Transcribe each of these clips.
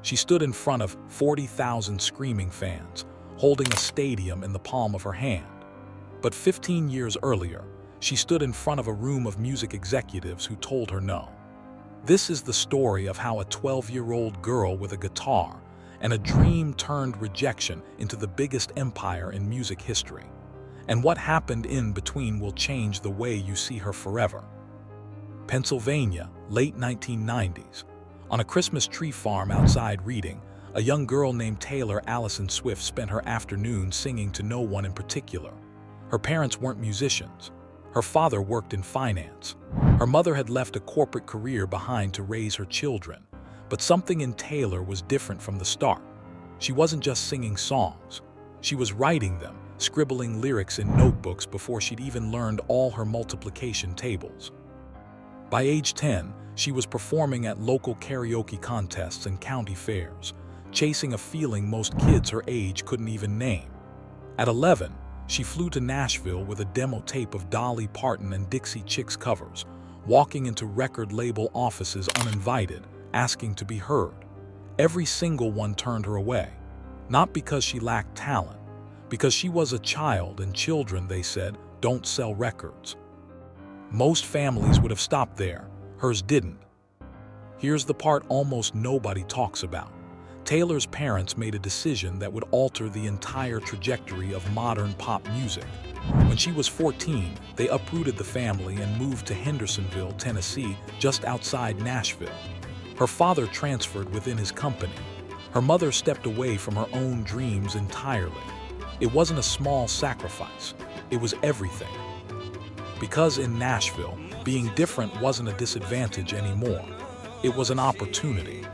She stood in front of 40,000 screaming fans, holding a stadium in the palm of her hand. But 15 years earlier, she stood in front of a room of music executives who told her no. This is the story of how a 12-year-old girl with a guitar and a dream turned Rejection into the biggest empire in music history. And what happened in between will change the way you see her forever. Pennsylvania, late 1990s. On a Christmas tree farm outside Reading, a young girl named Taylor Allison Swift spent her afternoon singing to no one in particular. Her parents weren't musicians. Her father worked in finance. Her mother had left a corporate career behind to raise her children. But something in Taylor was different from the start. She wasn't just singing songs. She was writing them, scribbling lyrics in notebooks before she'd even learned all her multiplication tables. By age 10, she was performing at local karaoke contests and county fairs, chasing a feeling most kids her age couldn't even name. At 11, she flew to Nashville with a demo tape of Dolly Parton and Dixie Chicks covers, walking into record label offices uninvited, asking to be heard. Every single one turned her away, not because she lacked talent, because she was a child and children, they said, don't sell records. Most families would have stopped there, hers didn't. Here's the part almost nobody talks about. Taylor's parents made a decision that would alter the entire trajectory of modern pop music. When she was 14, they uprooted the family and moved to Hendersonville, Tennessee, just outside Nashville. Her father transferred within his company. Her mother stepped away from her own dreams entirely. It wasn't a small sacrifice. It was everything. Because in Nashville, being different wasn't a disadvantage anymore. It was an opportunity.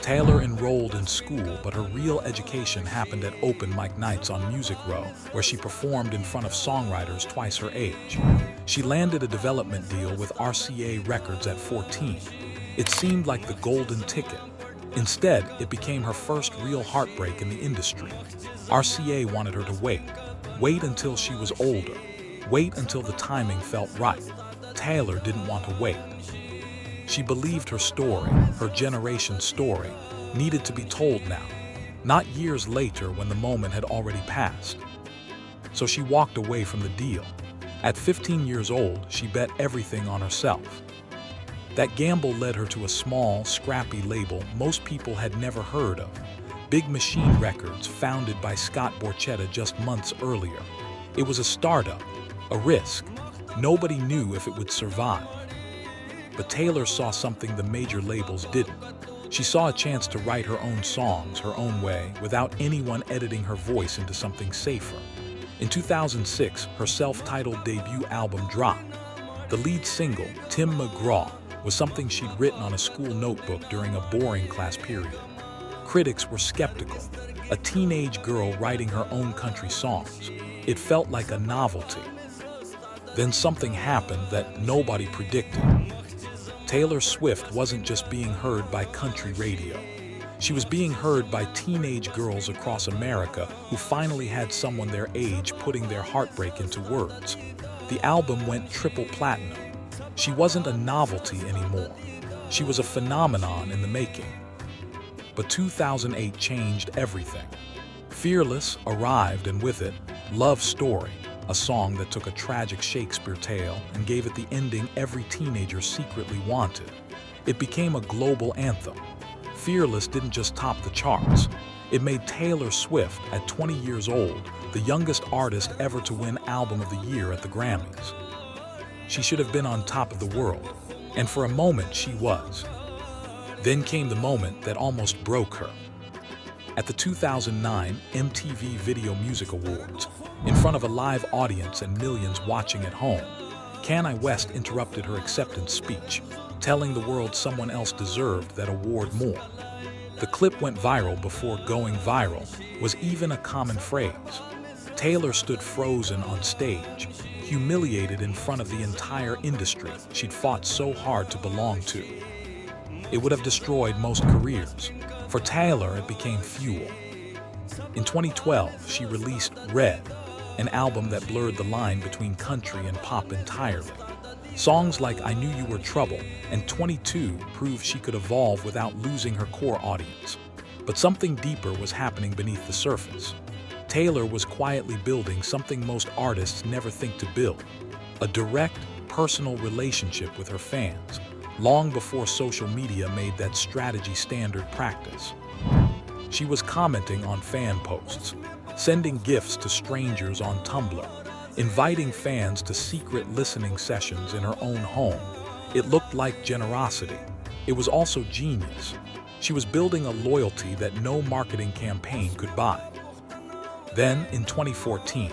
Taylor enrolled in school, but her real education happened at open mic nights on Music Row, where she performed in front of songwriters twice her age. She landed a development deal with RCA Records at 14. It seemed like the golden ticket. Instead, it became her first real heartbreak in the industry. RCA wanted her to wait until she was older, wait until the timing felt right. Taylor didn't want to wait. She believed her story, her generation's story, needed to be told now, not years later when the moment had already passed. So she walked away from the deal. At 15 years old, she bet everything on herself. That gamble led her to a small, scrappy label most people had never heard of, Big Machine Records, founded by Scott Borchetta just months earlier. It was a startup, a risk. Nobody knew if it would survive. But Taylor saw something the major labels didn't. She saw a chance to write her own songs her own way without anyone editing her voice into something safer. In 2006, her self-titled debut album dropped. The lead single, Tim McGraw, was something she'd written on a school notebook during a boring class period. Critics were skeptical. A teenage girl writing her own country songs. It felt like a novelty. Then something happened that nobody predicted. Taylor Swift wasn't just being heard by country radio. She was being heard by teenage girls across America who finally had someone their age putting their heartbreak into words. The album went triple platinum. She wasn't a novelty anymore. She was a phenomenon in the making. But 2008 changed everything. Fearless arrived, and with it, Love Story, a song that took a tragic Shakespeare tale and gave it the ending every teenager secretly wanted. It became a global anthem. Fearless didn't just top the charts. It made Taylor Swift, at 20 years old, the youngest artist ever to win Album of the Year at the Grammys. She should have been on top of the world, and for a moment she was. Then came the moment that almost broke her. At the 2009 MTV Video Music Awards, in front of a live audience and millions watching at home, Kanye West interrupted her acceptance speech, telling the world someone else deserved that award more. The clip went viral before going viral was even a common phrase. Taylor stood frozen on stage, humiliated in front of the entire industry she'd fought so hard to belong to. It would have destroyed most careers. For Taylor, it became fuel. In 2012, she released Red, an album that blurred the line between country and pop entirely. Songs like I Knew You Were Trouble and 22 proved she could evolve without losing her core audience. But something deeper was happening beneath the surface. Taylor was quietly building something most artists never think to build: a direct, personal relationship with her fans, long before social media made that strategy standard practice. She was commenting on fan posts, sending gifts to strangers on Tumblr, inviting fans to secret listening sessions in her own home. It looked like generosity. It was also genius. She was building a loyalty that no marketing campaign could buy. Then, in 2014,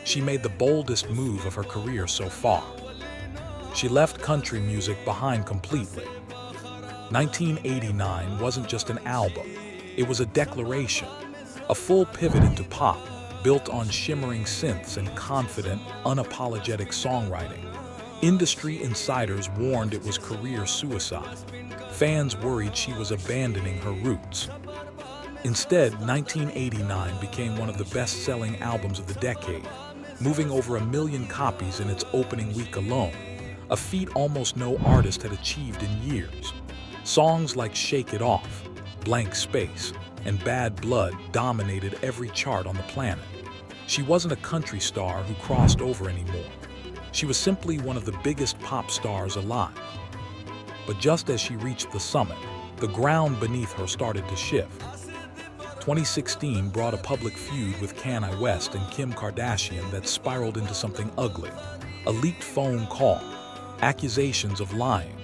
she made the boldest move of her career so far. She left country music behind completely. 1989 wasn't just an album, it was a declaration, a full pivot into pop, built on shimmering synths and confident, unapologetic songwriting. Industry insiders warned it was career suicide. Fans worried she was abandoning her roots. Instead, 1989 became one of the best-selling albums of the decade, moving over 1 million copies in its opening week alone, a feat almost no artist had achieved in years. Songs like Shake It Off, Blank Space, and Bad Blood dominated every chart on the planet. She wasn't a country star who crossed over anymore. She was simply one of the biggest pop stars alive. But just as she reached the summit, the ground beneath her started to shift. 2016 brought a public feud with Kanye West and Kim Kardashian that spiraled into something ugly. A leaked phone call, accusations of lying.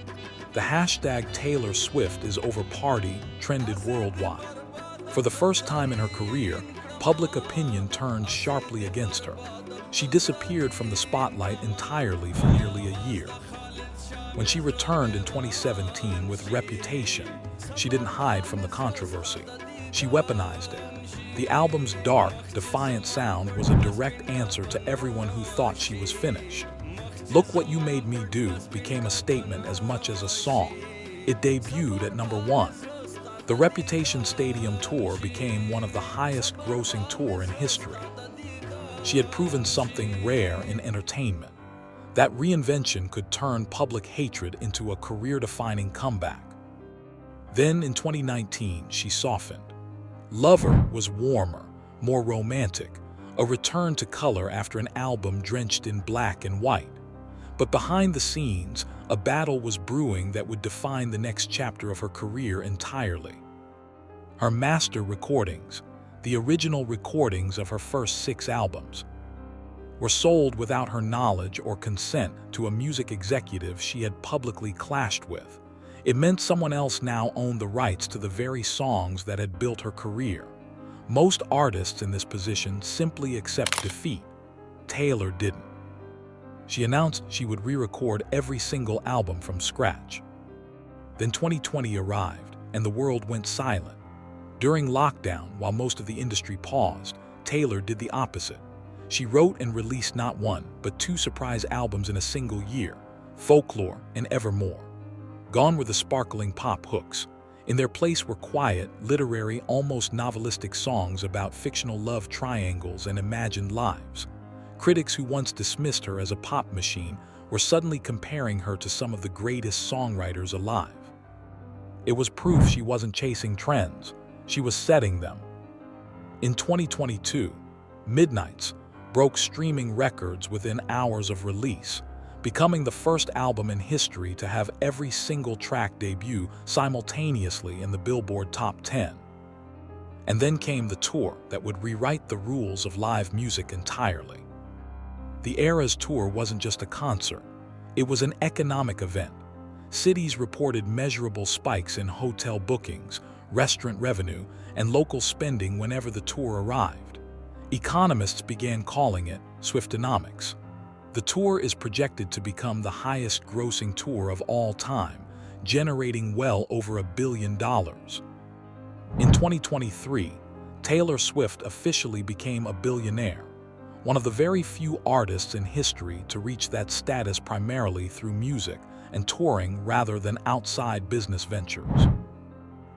The hashtag Taylor Swift is over party trended worldwide. For the first time in her career, public opinion turned sharply against her. She disappeared from the spotlight entirely for nearly a year. When she returned in 2017 with Reputation, she didn't hide from the controversy. She weaponized it. The album's dark, defiant sound was a direct answer to everyone who thought she was finished. Look What You Made Me Do became a statement as much as a song. It debuted at #1. The Reputation Stadium Tour became one of the highest-grossing tours in history. She had proven something rare in entertainment: that reinvention could turn public hatred into a career-defining comeback. Then, in 2019, she softened. Lover was warmer, more romantic, a return to color after an album drenched in black and white. But behind the scenes, a battle was brewing that would define the next chapter of her career entirely. Her master recordings, the original recordings of her first 6 albums, were sold without her knowledge or consent to a music executive she had publicly clashed with. It meant someone else now owned the rights to the very songs that had built her career. Most artists in this position simply accept defeat. Taylor didn't. She announced she would re-record every single album from scratch. Then 2020 arrived, and the world went silent. During lockdown, while most of the industry paused, Taylor did the opposite. She wrote and released not 1, but 2 surprise albums in a single year: Folklore and Evermore. Gone were the sparkling pop hooks. In their place were quiet, literary, almost novelistic songs about fictional love triangles and imagined lives. Critics who once dismissed her as a pop machine were suddenly comparing her to some of the greatest songwriters alive. It was proof she wasn't chasing trends, she was setting them. In 2022, Midnights broke streaming records within hours of release, becoming the first album in history to have every single track debut simultaneously in the Billboard Top 10. And then came the tour that would rewrite the rules of live music entirely. The Eras Tour wasn't just a concert, it was an economic event. Cities reported measurable spikes in hotel bookings, restaurant revenue, and local spending whenever the tour arrived. Economists began calling it Swiftonomics. The tour is projected to become the highest-grossing tour of all time, generating well over $1 billion. In 2023, Taylor Swift officially became a billionaire, one of the very few artists in history to reach that status primarily through music and touring rather than outside business ventures.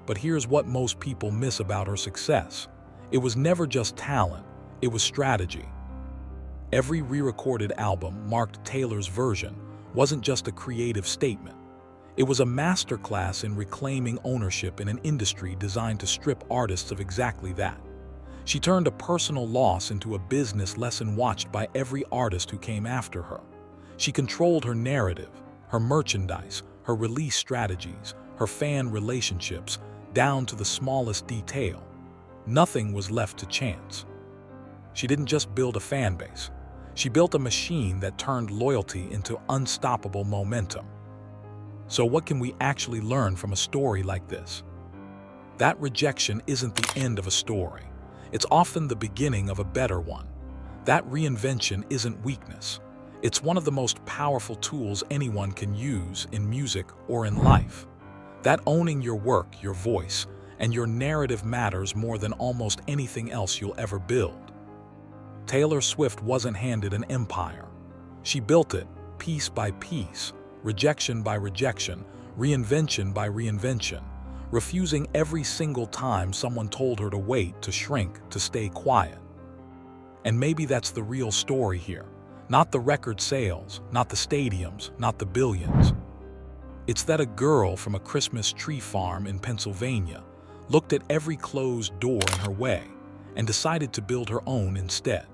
But here's what most people miss about her success. It was never just talent, it was strategy. Every re-recorded album marked Taylor's version, wasn't just a creative statement. It was a masterclass in reclaiming ownership in an industry designed to strip artists of exactly that. She turned a personal loss into a business lesson watched by every artist who came after her. She controlled her narrative, her merchandise, her release strategies, her fan relationships, down to the smallest detail. Nothing was left to chance. She didn't just build a fan base. She built a machine that turned loyalty into unstoppable momentum. So what can we actually learn from a story like this? That rejection isn't the end of a story. It's often the beginning of a better one. That reinvention isn't weakness. It's one of the most powerful tools anyone can use in music or in life. That owning your work, your voice, and your narrative matters more than almost anything else you'll ever build. Taylor Swift wasn't handed an empire. She built it, piece by piece, rejection by rejection, reinvention by reinvention, refusing every single time someone told her to wait, to shrink, to stay quiet. And maybe that's the real story here. Not the record sales, not the stadiums, not the billions. It's that a girl from a Christmas tree farm in Pennsylvania looked at every closed door in her way and decided to build her own instead.